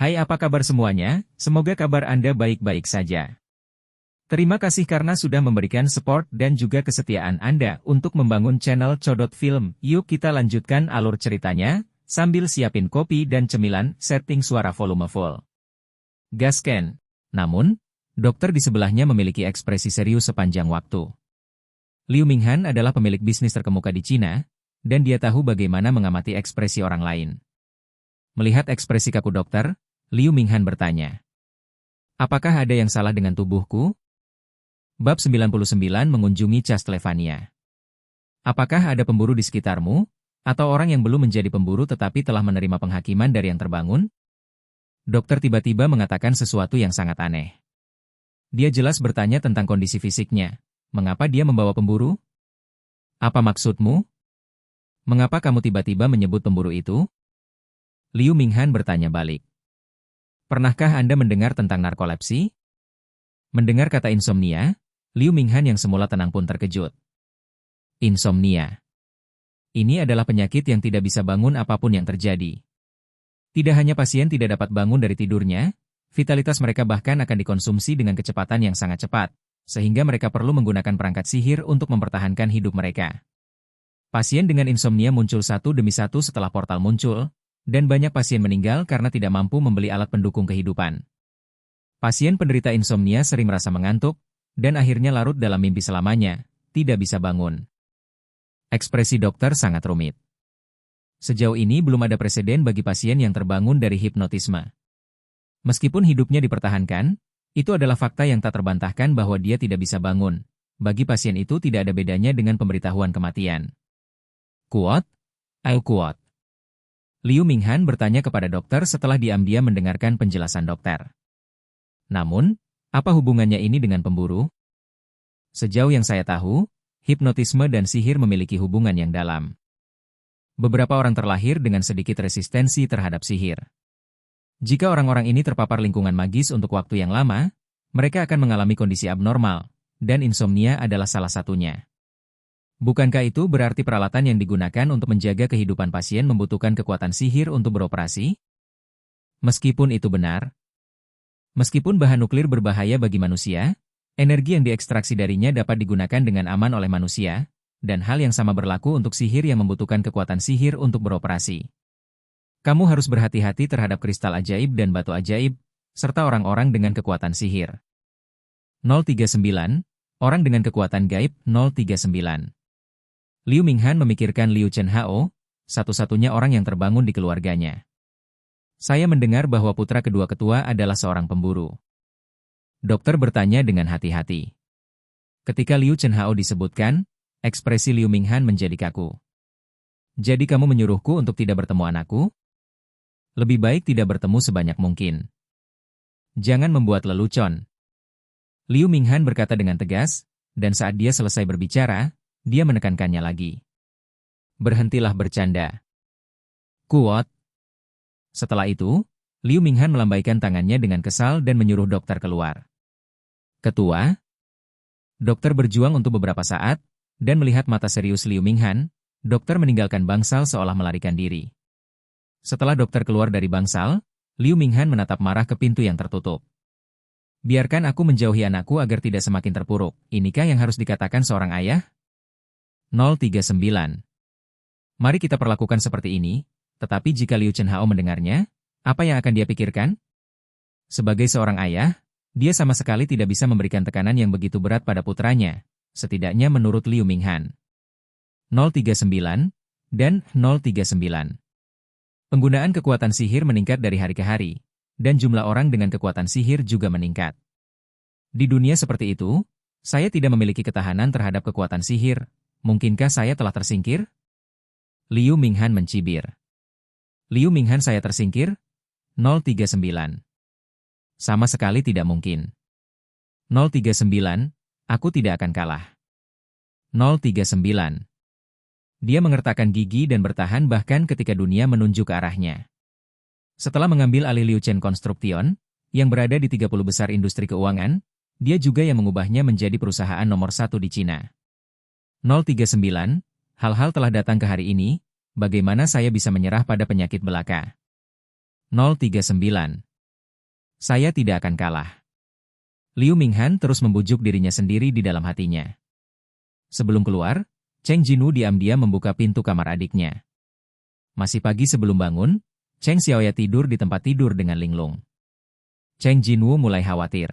Hai, apa kabar semuanya? Semoga kabar Anda baik-baik saja. Terima kasih karena sudah memberikan support dan juga kesetiaan Anda untuk membangun channel Codot Film. Yuk kita lanjutkan alur ceritanya, sambil siapin kopi dan cemilan, setting suara volume full. Gasken. Namun, dokter di sebelahnya memiliki ekspresi serius sepanjang waktu. Liu Minghan adalah pemilik bisnis terkemuka di Cina, dan dia tahu bagaimana mengamati ekspresi orang lain. Melihat ekspresi kaku dokter, Liu Minghan bertanya, "Apakah ada yang salah dengan tubuhku?" Bab 99 mengunjungi Castlevania. Apakah ada pemburu di sekitarmu? Atau orang yang belum menjadi pemburu tetapi telah menerima penghakiman dari yang terbangun? Dokter tiba-tiba mengatakan sesuatu yang sangat aneh. Dia jelas bertanya tentang kondisi fisiknya. Mengapa dia membawa pemburu? Apa maksudmu? Mengapa kamu tiba-tiba menyebut pemburu itu? Liu Minghan bertanya balik. Pernahkah Anda mendengar tentang narkolepsi? Mendengar kata insomnia, Liu Minghan yang semula tenang pun terkejut. Insomnia. Ini adalah penyakit yang tidak bisa bangun apapun yang terjadi. Tidak hanya pasien tidak dapat bangun dari tidurnya, vitalitas mereka bahkan akan dikonsumsi dengan kecepatan yang sangat cepat, sehingga mereka perlu menggunakan perangkat sihir untuk mempertahankan hidup mereka. Pasien dengan insomnia muncul satu demi satu setelah portal muncul, dan banyak pasien meninggal karena tidak mampu membeli alat pendukung kehidupan. Pasien penderita insomnia sering merasa mengantuk, dan akhirnya larut dalam mimpi selamanya, tidak bisa bangun. Ekspresi dokter sangat rumit. Sejauh ini belum ada preseden bagi pasien yang terbangun dari hipnotisme. Meskipun hidupnya dipertahankan, itu adalah fakta yang tak terbantahkan bahwa dia tidak bisa bangun. Bagi pasien itu tidak ada bedanya dengan pemberitahuan kematian. Kuat? Ayo kuat. Liu Minghan bertanya kepada dokter setelah diam-diam mendengarkan penjelasan dokter. Namun, apa hubungannya ini dengan pemburu? Sejauh yang saya tahu, hipnotisme dan sihir memiliki hubungan yang dalam. Beberapa orang terlahir dengan sedikit resistensi terhadap sihir. Jika orang-orang ini terpapar lingkungan magis untuk waktu yang lama, mereka akan mengalami kondisi abnormal, dan insomnia adalah salah satunya. Bukankah itu berarti peralatan yang digunakan untuk menjaga kehidupan pasien membutuhkan kekuatan sihir untuk beroperasi? Meskipun itu benar, meskipun bahan nuklir berbahaya bagi manusia, energi yang diekstraksi darinya dapat digunakan dengan aman oleh manusia, dan hal yang sama berlaku untuk sihir yang membutuhkan kekuatan sihir untuk beroperasi. Kamu harus berhati-hati terhadap kristal ajaib dan batu ajaib, serta orang-orang dengan kekuatan sihir. 039, orang dengan kekuatan gaib 039. Liu Minghan memikirkan Liu Chenhao, satu-satunya orang yang terbangun di keluarganya. Saya mendengar bahwa putra kedua ketua adalah seorang pemburu. Dokter bertanya dengan hati-hati. Ketika Liu Chenhao disebutkan, ekspresi Liu Minghan menjadi kaku. Jadi kamu menyuruhku untuk tidak bertemu anakku? Lebih baik tidak bertemu sebanyak mungkin. Jangan membuat lelucon. Liu Minghan berkata dengan tegas, dan saat dia selesai berbicara, dia menekankannya lagi. Berhentilah bercanda. Kuat. Setelah itu, Liu Minghan melambaikan tangannya dengan kesal dan menyuruh dokter keluar. Ketua? Dokter berjuang untuk beberapa saat, dan melihat mata serius Liu Minghan, dokter meninggalkan bangsal seolah melarikan diri. Setelah dokter keluar dari bangsal, Liu Minghan menatap marah ke pintu yang tertutup. Biarkan aku menjauhi anakku agar tidak semakin terpuruk. Inikah yang harus dikatakan seorang ayah? 039. Mari kita perlakukan seperti ini, tetapi jika Liu Chenhao mendengarnya, apa yang akan dia pikirkan? Sebagai seorang ayah, dia sama sekali tidak bisa memberikan tekanan yang begitu berat pada putranya, setidaknya menurut Liu Minghan. 039 dan 039. Penggunaan kekuatan sihir meningkat dari hari ke hari, dan jumlah orang dengan kekuatan sihir juga meningkat. Di dunia seperti itu, saya tidak memiliki ketahanan terhadap kekuatan sihir. Mungkinkah saya telah tersingkir? Liu Minghan mencibir. Liu Minghan saya tersingkir? 039. Sama sekali tidak mungkin. 039, aku tidak akan kalah. 039. Dia mengertakkan gigi dan bertahan bahkan ketika dunia menunjuk ke arahnya. Setelah mengambil alih Liu Chen Construction, yang berada di 30 besar industri keuangan, dia juga yang mengubahnya menjadi perusahaan nomor 1 di Cina. 039, hal-hal telah datang ke hari ini, bagaimana saya bisa menyerah pada penyakit belaka? 039. Saya tidak akan kalah. Liu Minghan terus membujuk dirinya sendiri di dalam hatinya. Sebelum keluar, Cheng Jinwu diam-diam membuka pintu kamar adiknya. Masih pagi sebelum bangun, Cheng Xiaoya tidur di tempat tidur dengan linglung. Cheng Jinwu mulai khawatir.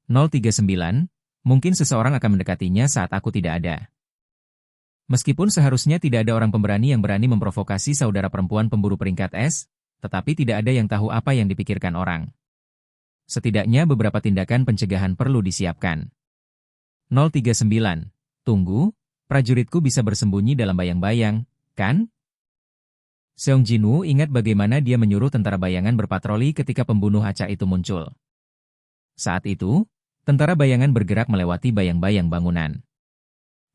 039, mungkin seseorang akan mendekatinya saat aku tidak ada. Meskipun seharusnya tidak ada orang pemberani yang berani memprovokasi saudara perempuan pemburu peringkat S, tetapi tidak ada yang tahu apa yang dipikirkan orang. Setidaknya beberapa tindakan pencegahan perlu disiapkan. 039, tunggu, prajuritku bisa bersembunyi dalam bayang-bayang, kan? Seong Jinwoo ingat bagaimana dia menyuruh tentara bayangan berpatroli ketika pembunuh acak itu muncul. Saat itu, tentara bayangan bergerak melewati bayang-bayang bangunan.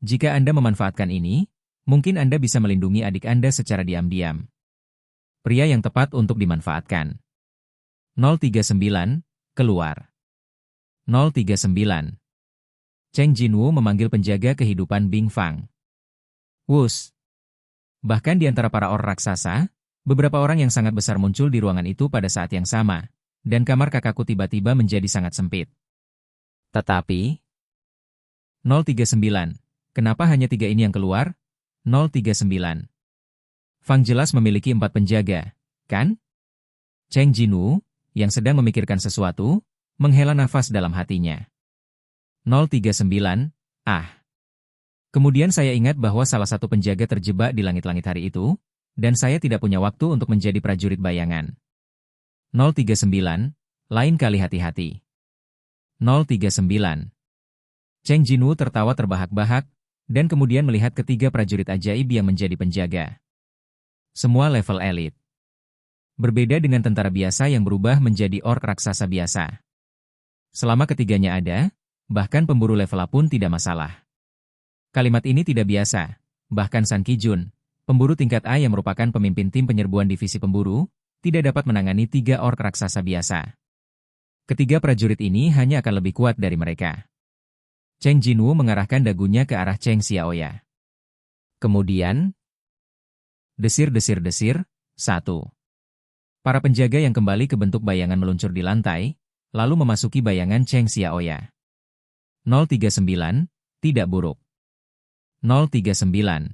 Jika Anda memanfaatkan ini, mungkin Anda bisa melindungi adik Anda secara diam-diam. Pria yang tepat untuk dimanfaatkan. 039, keluar. 039. Cheng Jinwoo memanggil penjaga kehidupan Bing Fang. Wus. Bahkan di antara para orang raksasa, beberapa orang yang sangat besar muncul di ruangan itu pada saat yang sama, dan kamar kakakku tiba-tiba menjadi sangat sempit. Tetapi, 039, kenapa hanya 3 ini yang keluar? 039. Fang jelas memiliki 4 penjaga, kan? Cheng Jinwoo, yang sedang memikirkan sesuatu, menghela nafas dalam hatinya. 039, Kemudian saya ingat bahwa salah satu penjaga terjebak di langit-langit hari itu, dan saya tidak punya waktu untuk menjadi prajurit bayangan. 039, lain kali hati-hati. 039. Cheng Jinwoo tertawa terbahak-bahak, dan kemudian melihat ketiga prajurit ajaib yang menjadi penjaga. Semua level elit. Berbeda dengan tentara biasa yang berubah menjadi orc raksasa biasa. Selama ketiganya ada, bahkan pemburu level A pun tidak masalah. Kalimat ini tidak biasa, bahkan San Kijun, pemburu tingkat A yang merupakan pemimpin tim penyerbuan divisi pemburu, tidak dapat menangani 3 orc raksasa biasa. Ketiga prajurit ini hanya akan lebih kuat dari mereka. Cheng Jinwoo mengarahkan dagunya ke arah Cheng Xiaoya. Kemudian, desir-desir-desir, 1. Para penjaga yang kembali ke bentuk bayangan meluncur di lantai, lalu memasuki bayangan Cheng Xiaoya. 039, tidak buruk. 039.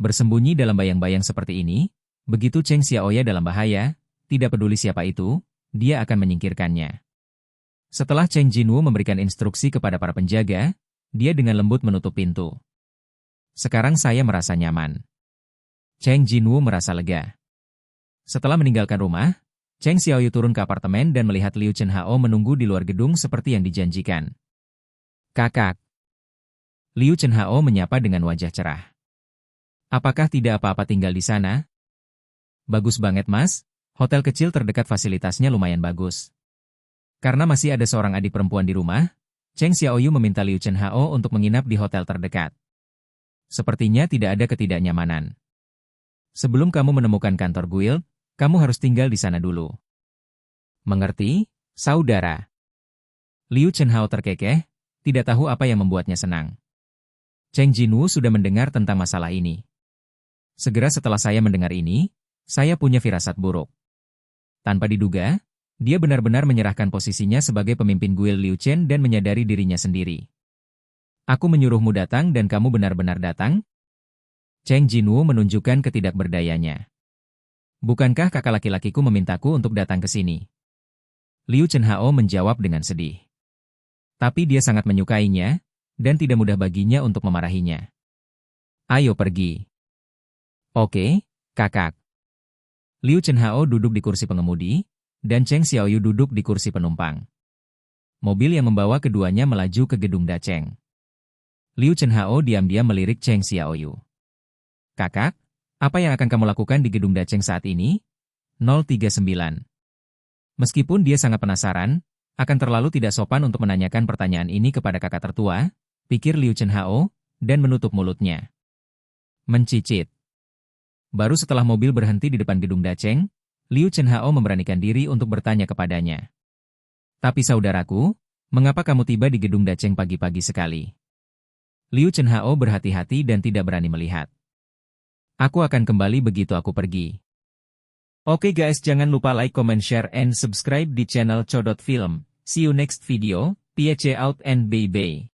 Bersembunyi dalam bayang-bayang seperti ini, begitu Cheng Xiaoya dalam bahaya, tidak peduli siapa itu, dia akan menyingkirkannya. Setelah Cheng Jinwoo memberikan instruksi kepada para penjaga, dia dengan lembut menutup pintu. Sekarang saya merasa nyaman. Cheng Jinwoo merasa lega. Setelah meninggalkan rumah, Cheng Xiaoyu turun ke apartemen dan melihat Liu Chenhao menunggu di luar gedung seperti yang dijanjikan. Kakak. Liu Chenhao menyapa dengan wajah cerah. Apakah tidak apa-apa tinggal di sana? Bagus banget mas, hotel kecil terdekat fasilitasnya lumayan bagus. Karena masih ada seorang adik perempuan di rumah, Cheng Xiaoyu meminta Liu Chenhao untuk menginap di hotel terdekat. Sepertinya tidak ada ketidaknyamanan. Sebelum kamu menemukan kantor guild, kamu harus tinggal di sana dulu. Mengerti, saudara? Liu Chenhao terkekeh, tidak tahu apa yang membuatnya senang. Cheng Jinwoo sudah mendengar tentang masalah ini. Segera setelah saya mendengar ini, saya punya firasat buruk. Tanpa diduga, dia benar-benar menyerahkan posisinya sebagai pemimpin guild Liu Chen dan menyadari dirinya sendiri. Aku menyuruhmu datang dan kamu benar-benar datang? Cheng Jinwoo menunjukkan ketidakberdayanya. Bukankah kakak laki-lakiku memintaku untuk datang ke sini? Liu Chenhao menjawab dengan sedih. Tapi dia sangat menyukainya, dan tidak mudah baginya untuk memarahinya. Ayo pergi. Oke, kakak. Liu Chenhao duduk di kursi pengemudi, dan Cheng Xiaoyu duduk di kursi penumpang. Mobil yang membawa keduanya melaju ke gedung Dacheng. Liu Chenhao diam-diam melirik Cheng Xiaoyu. Kakak, apa yang akan kamu lakukan di gedung Dacheng saat ini? 039. Meskipun dia sangat penasaran, akan terlalu tidak sopan untuk menanyakan pertanyaan ini kepada kakak tertua, pikir Liu Chenhao, dan menutup mulutnya. Mencicit. Baru setelah mobil berhenti di depan gedung Dacheng, Liu Chenhao memberanikan diri untuk bertanya kepadanya. Tapi saudaraku, mengapa kamu tiba di gedung Dacheng pagi-pagi sekali? Liu Chenhao berhati-hati dan tidak berani melihat. Aku akan kembali begitu aku pergi. Oke guys, jangan lupa like, comment, share, and subscribe di channel Codot Film. See you next video, peace out and bye bye.